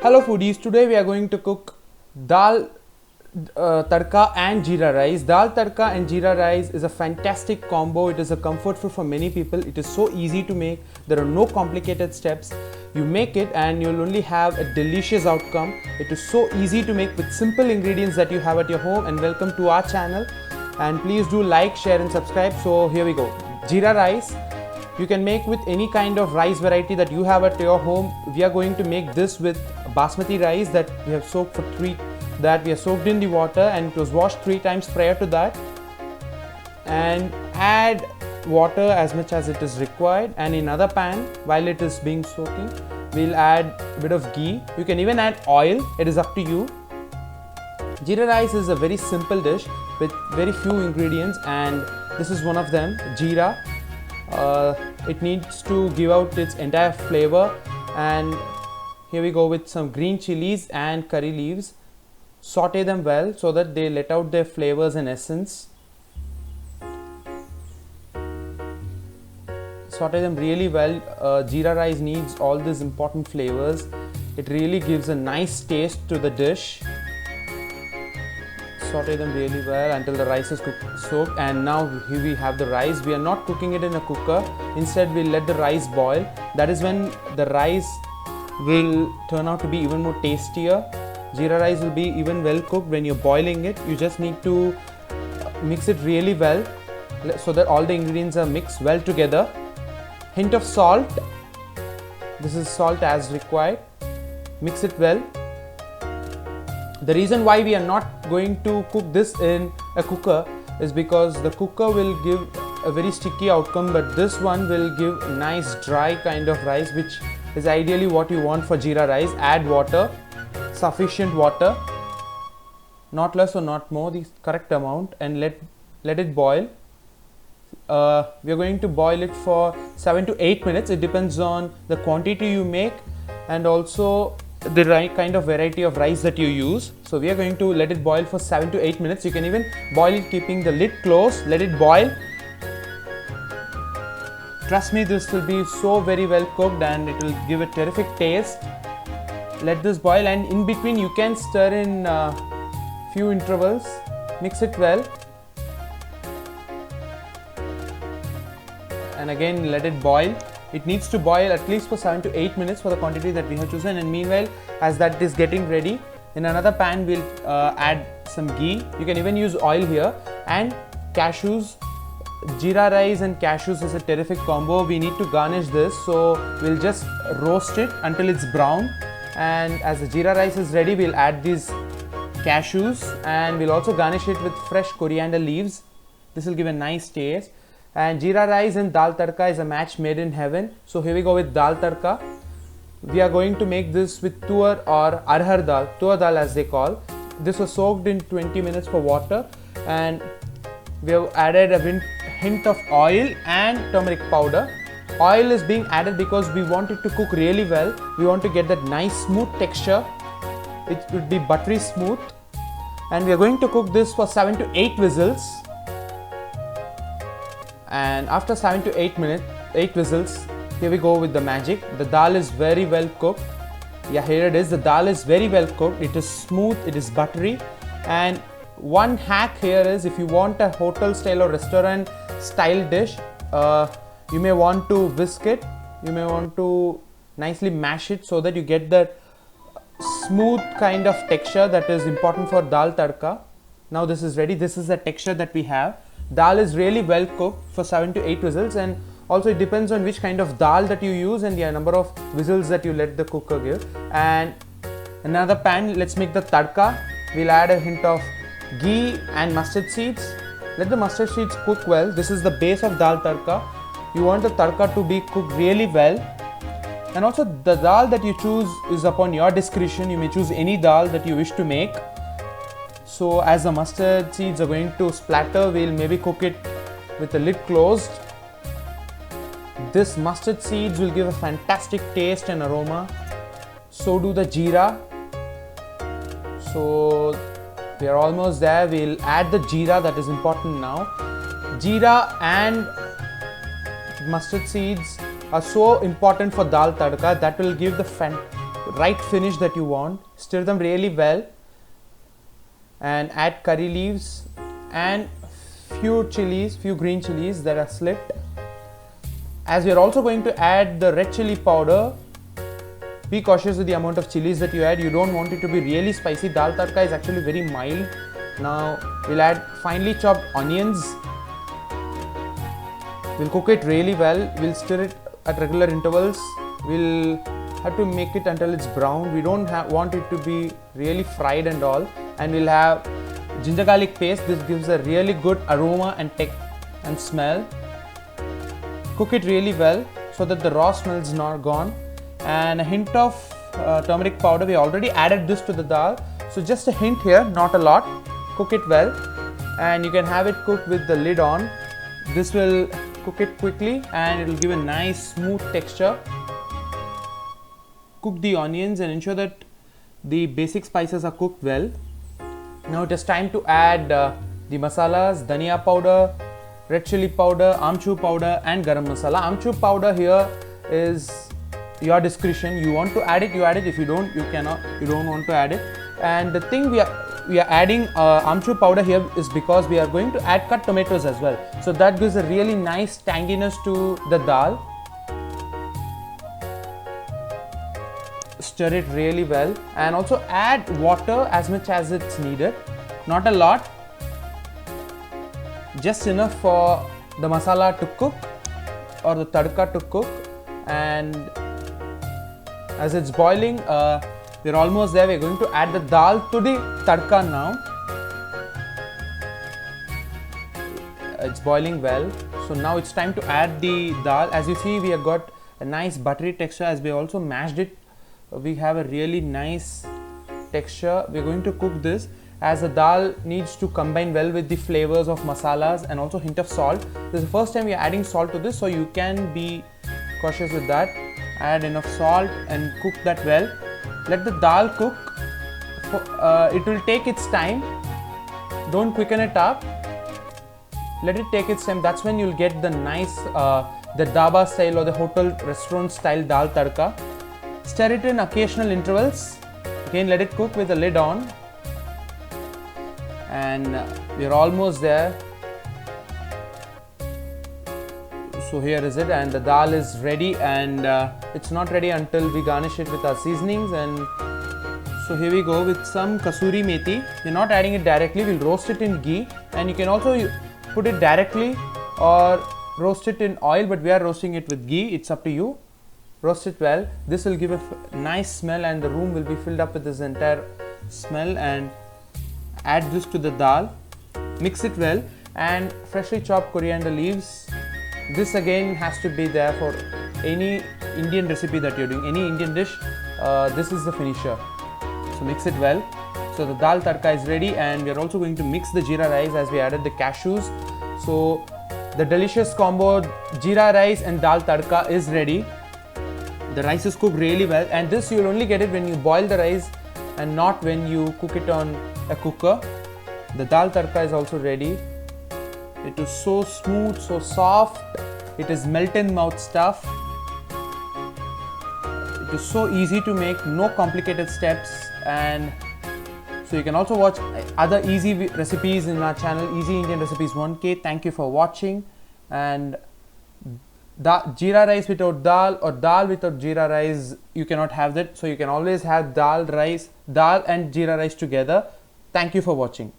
Hello foodies, today we are going to cook dal tadka and jeera rice. Dal tadka and jeera rice is a fantastic combo. It is a comfort food for many people. It is so easy to make. There are no complicated steps. You make it and you'll only have a delicious outcome. It is so easy to make with simple ingredients that you have at your home. And welcome to our channel. And please do like, share and subscribe. So here we go. Jeera rice. You can make with any kind of rice variety that you have at your home. We are going to make this with basmati rice that we have soaked in the water, and it was washed 3 times prior to that. And add water as much as it is required, and in another pan while it is being soaking, we'll add a bit of ghee. You can even add oil, it is up to you. Jeera rice is a very simple dish with very few ingredients, and this is one of them, jeera. It needs to give out its entire flavor, and here we go with some green chilies and curry leaves. Saute them well so that they let out their flavors and essence. Saute them really well. Jeera rice needs all these important flavors. It really gives a nice taste to the dish. Saute them really well until the rice is soaked. And now here we have the rice. We are not cooking it in a cooker. Instead, we'll let the rice boil. That is when the rice will turn out to be even more tastier. Jeera rice will be even well cooked when you're boiling it. You just need to mix it really well so that all the ingredients are mixed well together. Hint of salt. This is salt as required. Mix it well. The reason why we are not going to cook this in a cooker is because the cooker will give a very sticky outcome, but this one will give a nice dry kind of rice, which is ideally what you want for jeera rice. Add water, sufficient water, not less or not more, the correct amount, and let it boil. We are going to boil it for 7 to 8 minutes. It depends on the quantity you make and also the right kind of variety of rice that you use. So we are going to let it boil for 7 to 8 minutes. You can even boil it keeping the lid closed. Let it boil. Trust me, this will be so very well cooked and it will give a terrific taste. Let this boil, and in between you can stir in few intervals. Mix it well. And again let it boil. It needs to boil at least for 7 to 8 minutes for the quantity that we have chosen. And meanwhile, as that is getting ready, in another pan we'll add some ghee. You can even use oil here, and cashews. Jeera rice and cashews is a terrific combo. We need to garnish this, so we'll just roast it until it's brown. And as the jeera rice is ready, we'll add these cashews, and we'll also garnish it with fresh coriander leaves. This will give a nice taste. And jeera rice and dal tadka is a match made in heaven. So here we go with dal tadka. We are going to make this with tur or arhar dal, tur dal as they call. This was soaked in 20 minutes for water, and we have added a hint of oil and turmeric powder. Oil is being added because we want it to cook really well. We want to get that nice smooth texture. It would be buttery smooth, and we are going to cook this for 7 to 8 whistles. And after 7 to 8 whistles, here we go with the magic. The dal is very well cooked. Yeah, here it is. The dal is very well cooked. It is smooth, it is buttery. And one hack here is, if you want a hotel style or restaurant style dish, you may want to whisk it. You may want to nicely mash it so that you get that smooth kind of texture that is important for dal tadka. Now this is ready. This is the texture that we have. Dal is really well cooked for 7 to 8 whistles, and also it depends on which kind of dal that you use and the number of whistles that you let the cooker give. And another pan, let's make the tadka. We'll add a hint of ghee and mustard seeds. Let the mustard seeds cook well. This is the base of dal tadka. You want the tadka to be cooked really well. And also the dal that you choose is upon your discretion. You may choose any dal that you wish to make. So as the mustard seeds are going to splatter, we'll maybe cook it with the lid closed. This mustard seeds will give a fantastic taste and aroma. So do the jeera. So we are almost there. We'll add the jeera, that is important now. Jeera and mustard seeds are so important for dal tadka. That will give the right finish that you want. Stir them really well and add curry leaves and few green chilies that are slipped. As we are also going to add the red chili powder, be cautious with the amount of chilies that you add. You don't want it to be really spicy. Dal tadka is actually very mild. Now we'll add finely chopped onions. We'll cook it really well. We'll stir it at regular intervals. We'll have to make it until it's brown. We don't want it to be really fried and all. And we'll have ginger garlic paste. This gives a really good aroma and smell. Cook it really well so that the raw smell is not gone. And a hint of turmeric powder. We already added this to the dal, so just a hint here, not a lot. Cook it well, and you can have it cooked with the lid on. This will cook it quickly and it will give a nice smooth texture. Cook the onions and ensure that the basic spices are cooked well. Now it is time to add the masalas: dhania powder, red chili powder, amchur powder and garam masala. Amchur powder here is your discretion. You want to add it, you add it. If you don't, you cannot. You don't want to add it. And the thing we are adding amchur powder here is because we are going to add cut tomatoes as well. So that gives a really nice tanginess to the dal. Stir it really well and also add water as much as it's needed. Not a lot. Just enough for the masala to cook or the tadka to cook. And as it's boiling, we're almost there. We're going to add the dal to the tadka now. It's boiling well. So now it's time to add the dal. As you see, we have got a nice buttery texture. As we also mashed it, we have a really nice texture. We're going to cook this as the dal needs to combine well with the flavors of masalas and also hint of salt. This is the first time we are adding salt to this, so you can be cautious with that. Add enough salt and cook that well. Let the dal cook. It will take its time. Don't quicken it up. Let it take its time. That's when you'll get the nice the dhaba style or the hotel restaurant style dal tadka. Stir it in occasional intervals. Again, let it cook with the lid on. And we're almost there. So here is it, and the dal is ready, and it's not ready until we garnish it with our seasonings. And so here we go with some kasuri methi. We're not adding it directly. We'll roast it in ghee, and you can also put it directly or roast it in oil, but we are roasting it with ghee. It's up to you. Roast it well. This will give a nice smell, and the room will be filled up with this entire smell. And add this to the dal. Mix it well, and freshly chopped coriander leaves. This again has to be there for any Indian recipe that you're doing, any Indian dish. This is the finisher. So mix it well. So the dal tadka is ready, and we are also going to mix the jeera rice as we added the cashews. So the delicious combo jeera rice and dal tadka is ready. The rice is cooked really well, and this you'll only get it when you boil the rice and not when you cook it on a cooker. The dal tadka is also ready. It is so smooth, so soft. It is melt in mouth stuff. It is so easy to make, no complicated steps. And so you can also watch other easy recipes in our channel, Easy Indian Recipes 1K. Thank you for watching. And jeera rice without dal or dal without jeera rice, you cannot have that. So you can always have dal and jeera rice together. Thank you for watching.